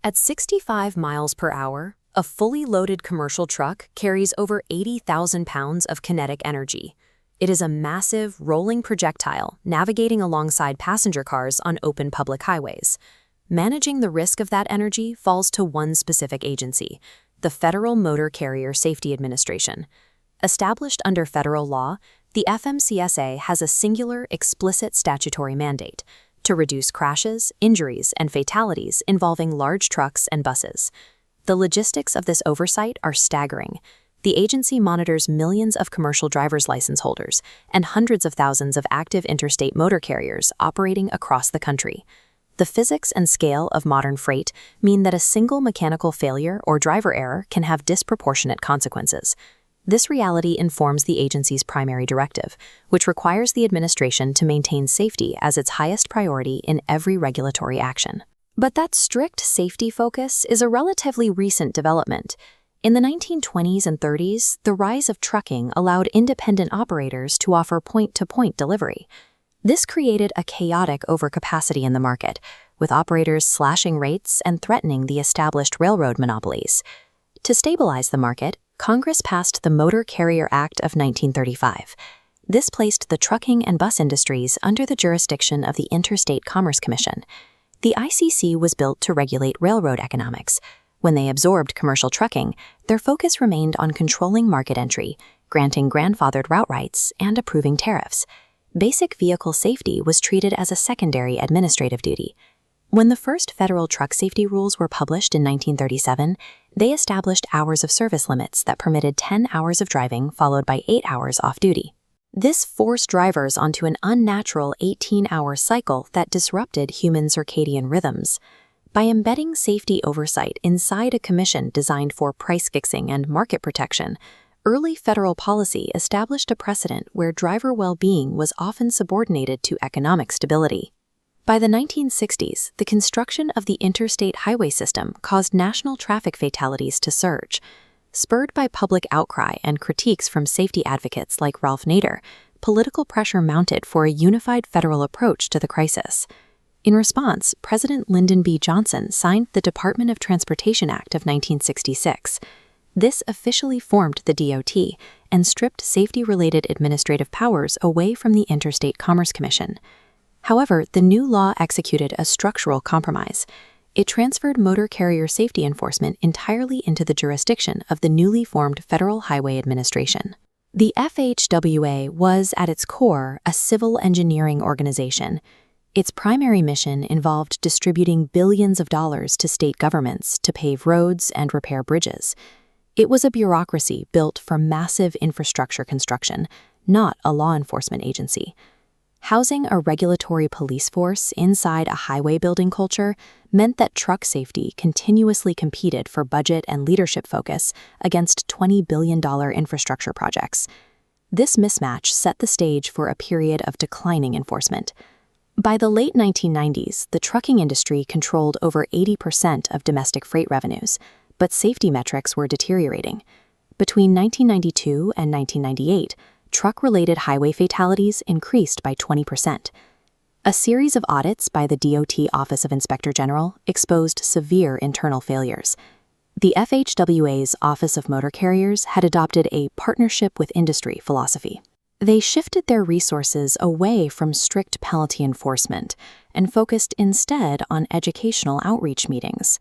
At 65 miles per hour, a fully loaded commercial truck carries over 80,000 pounds of kinetic energy. It is a massive, rolling projectile navigating alongside passenger cars on open public highways. Managing the risk of that energy falls to one specific agency, the Federal Motor Carrier Safety Administration. Established under federal law, the FMCSA has a singular, explicit statutory mandate to reduce crashes, injuries, and fatalities involving large trucks and buses. The logistics of this oversight are staggering. The agency monitors millions of commercial driver's license holders and hundreds of thousands of active interstate motor carriers operating across the country. The physics and scale of modern freight mean that a single mechanical failure or driver error can have disproportionate consequences. This reality informs the agency's primary directive, which requires the administration to maintain safety as its highest priority in every regulatory action. But that strict safety focus is a relatively recent development. In the 1920s and 30s, the rise of trucking allowed independent operators to offer point-to-point delivery. This created a chaotic overcapacity in the market, with operators slashing rates and threatening the established railroad monopolies. To stabilize the market, Congress passed the Motor Carrier Act of 1935. This placed the trucking and bus industries under the jurisdiction of the Interstate Commerce Commission. The ICC was built to regulate railroad economics. When they absorbed commercial trucking, their focus remained on controlling market entry, granting grandfathered route rights, and approving tariffs. Basic vehicle safety was treated as a secondary administrative duty. When the first federal truck safety rules were published in 1937, they established hours of service limits that permitted 10 hours of driving followed by 8 hours off-duty. This forced drivers onto an unnatural 18-hour cycle that disrupted human circadian rhythms. By embedding safety oversight inside a commission designed for price fixing and market protection, early federal policy established a precedent where driver well-being was often subordinated to economic stability. By the 1960s, the construction of the Interstate Highway System caused national traffic fatalities to surge. Spurred by public outcry and critiques from safety advocates like Ralph Nader, political pressure mounted for a unified federal approach to the crisis. In response, President Lyndon B. Johnson signed the Department of Transportation Act of 1966. This officially formed the DOT and stripped safety-related administrative powers away from the Interstate Commerce Commission. However, the new law executed a structural compromise. It transferred motor carrier safety enforcement entirely into the jurisdiction of the newly formed Federal Highway Administration. The FHWA was, at its core, a civil engineering organization. Its primary mission involved distributing billions of dollars to state governments to pave roads and repair bridges. It was a bureaucracy built for massive infrastructure construction, not a law enforcement agency. Housing a regulatory police force inside a highway building culture meant that truck safety continuously competed for budget and leadership focus against $20 billion infrastructure projects. This mismatch set the stage for a period of declining enforcement. By the late 1990s, the trucking industry controlled over 80% of domestic freight revenues, but safety metrics were deteriorating. Between 1992 and 1998, truck-related highway fatalities increased by 20%. A series of audits by the DOT Office of Inspector General exposed severe internal failures. The FHWA's Office of Motor Carriers had adopted a partnership with industry philosophy. They shifted their resources away from strict penalty enforcement and focused instead on educational outreach meetings.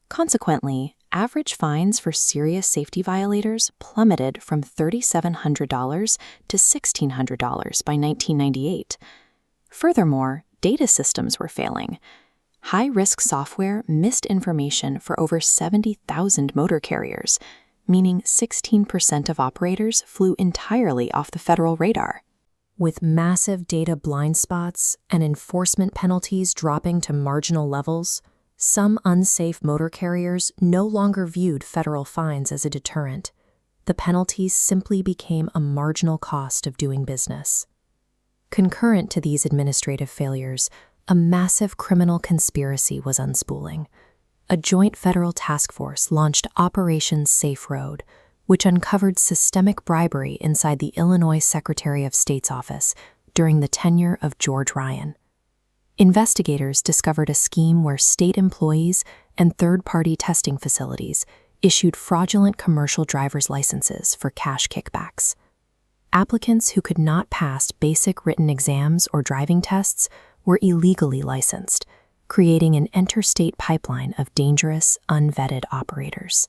Consequently, average fines for serious safety violators plummeted from $3,700 to $1,600 by 1998. Furthermore, data systems were failing. High-risk software missed information for over 70,000 motor carriers, meaning 16% of operators flew entirely off the federal radar. With massive data blind spots and enforcement penalties dropping to marginal levels, some unsafe motor carriers no longer viewed federal fines as a deterrent. The penalties simply became a marginal cost of doing business. Concurrent to these administrative failures, a massive criminal conspiracy was unspooling. A joint federal task force launched Operation Safe Road, which uncovered systemic bribery inside the Illinois Secretary of State's office during the tenure of George Ryan. Investigators discovered a scheme where state employees and third-party testing facilities issued fraudulent commercial driver's licenses for cash kickbacks. Applicants who could not pass basic written exams or driving tests were illegally licensed, creating an interstate pipeline of dangerous, unvetted operators.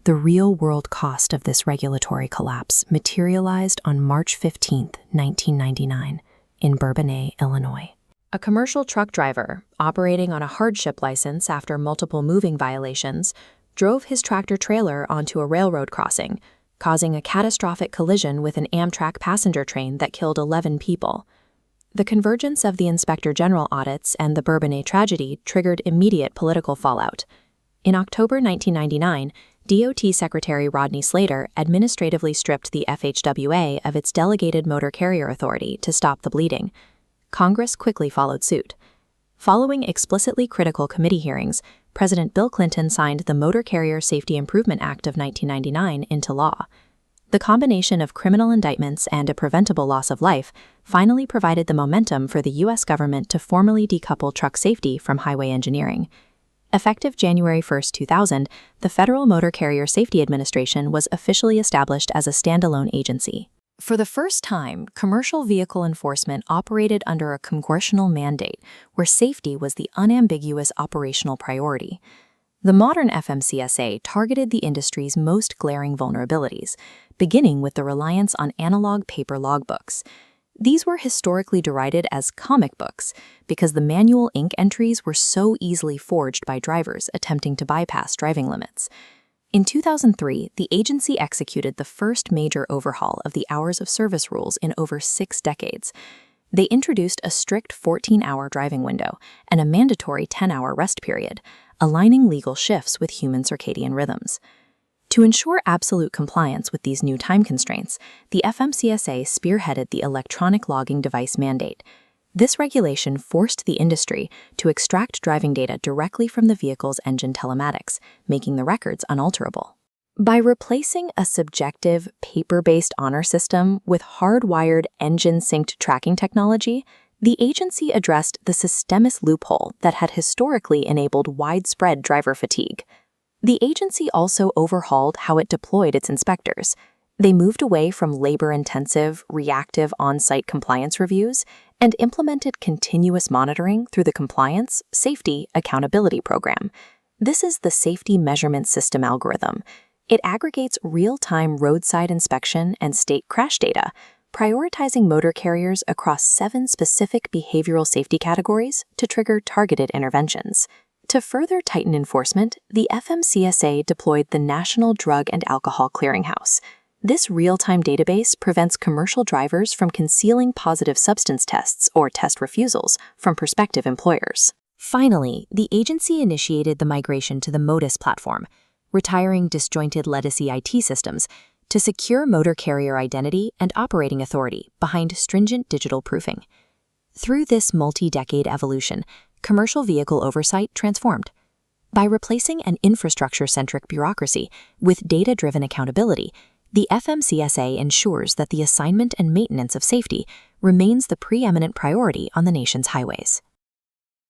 The real-world cost of this regulatory collapse materialized on March 15, 1999, in Bourbonnais, Illinois. A commercial truck driver, operating on a hardship license after multiple moving violations, drove his tractor-trailer onto a railroad crossing, causing a catastrophic collision with an Amtrak passenger train that killed 11 people. The convergence of the Inspector General audits and the Bourbonnais tragedy triggered immediate political fallout. In October 1999, DOT Secretary Rodney Slater administratively stripped the FHWA of its delegated motor carrier authority to stop the bleeding. Congress quickly followed suit. Following explicitly critical committee hearings, President Bill Clinton signed the Motor Carrier Safety Improvement Act of 1999 into law. The combination of criminal indictments and a preventable loss of life finally provided the momentum for the U.S. government to formally decouple truck safety from highway engineering. Effective January 1, 2000, the Federal Motor Carrier Safety Administration was officially established as a standalone agency. For the first time, commercial vehicle enforcement operated under a congressional mandate where safety was the unambiguous operational priority. The modern FMCSA targeted the industry's most glaring vulnerabilities, beginning with the reliance on analog paper logbooks. These were historically derided as comic books because the manual ink entries were so easily forged by drivers attempting to bypass driving limits. In 2003, the agency executed the first major overhaul of the hours of service rules in over 6 decades. They introduced a strict 14-hour driving window and a mandatory 10-hour rest period, aligning legal shifts with human circadian rhythms. To ensure absolute compliance with these new time constraints, the FMCSA spearheaded the electronic logging device mandate. This regulation forced the industry to extract driving data directly from the vehicle's engine telematics, making the records unalterable. By replacing a subjective, paper-based honor system with hardwired engine-synced tracking technology, the agency addressed the systemist loophole that had historically enabled widespread driver fatigue. The agency also overhauled how it deployed its inspectors. They moved away from labor-intensive, reactive on-site compliance reviews and implemented continuous monitoring through the Compliance, Safety, Accountability Program. This is the Safety Measurement System algorithm. It aggregates real-time roadside inspection and state crash data, prioritizing motor carriers across 7 specific behavioral safety categories to trigger targeted interventions. To further tighten enforcement, the FMCSA deployed the National Drug and Alcohol Clearinghouse. This real-time database prevents commercial drivers from concealing positive substance tests or test refusals from prospective employers. Finally, the agency initiated the migration to the Modus platform, retiring disjointed legacy IT systems to secure motor carrier identity and operating authority behind stringent digital proofing. Through this multi-decade evolution, commercial vehicle oversight transformed. By replacing an infrastructure-centric bureaucracy with data-driven accountability, the FMCSA ensures that the assignment and maintenance of safety remains the preeminent priority on the nation's highways.